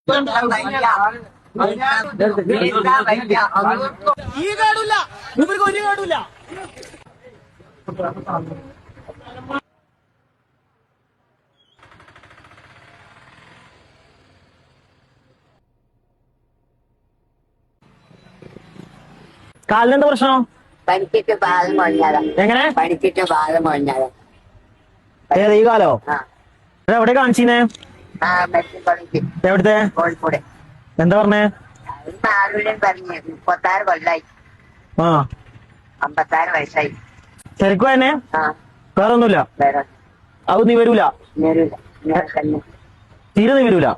ഈ കേടില്ല, ഇവർക്ക് ഒരു കേടില്ല. കാലിനെന്താ പ്രശ്നം? പഠിച്ചിട്ട് പാലം മുഴഞ്ഞാതാ. എങ്ങനെ പഠിച്ചിട്ട് പാലം മുഴഞ്ഞാതാ. ഏത് ഈ കാലോ? എവിടെ കാണിച്ചീനെ? മെഡിക്കൽ കോളേജ് എവിടുത്തെ? കോഴിക്കോട്. എന്താ പറഞ്ഞേ? ആളുടെ പറഞ്ഞ് 36 കൊല്ലായി, ആ 56 വയസ്സായി. ശരിക്കും തന്നെ വേറെ ഒന്നുമില്ല. വേറെ അത് നീ വരൂല, തീരെ നീ വരൂല.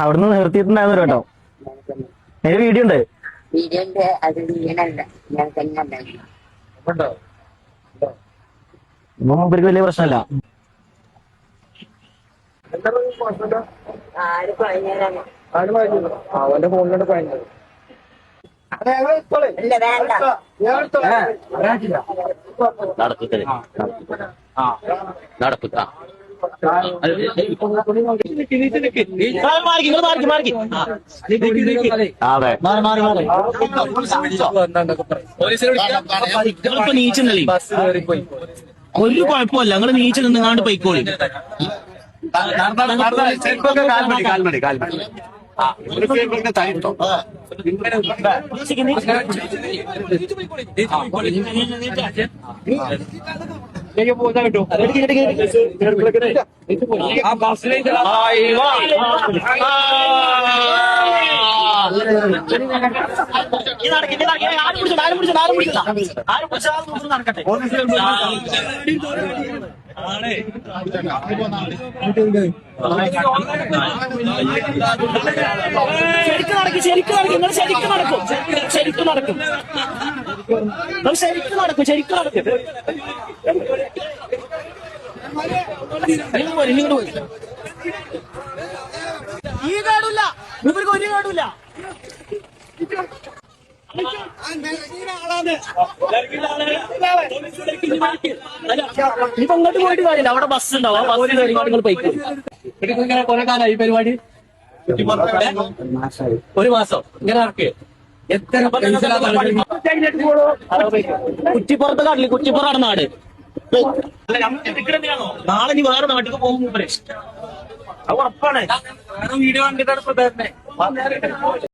അവിടുന്ന് നിർത്തിയിട്ടുണ്ടായിരുന്നു കേട്ടോ. എന്റെ വീഡിയോ ഉണ്ട്. വീഡിയോന്റെ അത് വീണല്ല, ഞാൻ തന്നെ ഉണ്ടായിരുന്നു. മൂപ്പർക്ക് വലിയ പ്രശ്നമല്ല. ആര് പറഞ്ഞാലാണ്? അവന്റെ ഫോണിലോട്ട് പോയത് ഇല്ല, വേണ്ട. ഒരു കുഴപ്പമില്ല, നിങ്ങള് നീച്ച് നിന്നാണ്ട് പൊയ്ക്കോളി. നടക്കട്ടെ. ശരിക്കും നടക്കും, ശരിക്കും നടക്കും, നിങ്ങൾ ശരിക്കും നടക്കും, ശരിക്കും നടക്കും, നിങ്ങൾ ശരിക്കും നടക്കും, ശരിക്കും നടക്കും. ഈ കേടില്ല, ഇവർക്ക് ഒരു കേടില്ല. ഇപ്പൊ അങ്ങോട്ട് പോയിട്ട് കാര്യമില്ല, അവിടെ ബസ് ഉണ്ടാവും. ആ ബസ്സിൽ നിങ്ങൾ പോയിക്കോ. കൊറേ കാലമായി പരിപാടി. ഒരു മാസം ഇങ്ങനെ നടക്കുക. എത്ര കുറ്റിപ്പുറത്ത് കടലിൽ, കുറ്റിപ്പുറമാണ് നാട്. നാളെ നീ വേറെ നാട്ടിൽ പോകും. അത് ഉറപ്പാണ്. വീഡിയോ കണ്ടിട്ടാണ്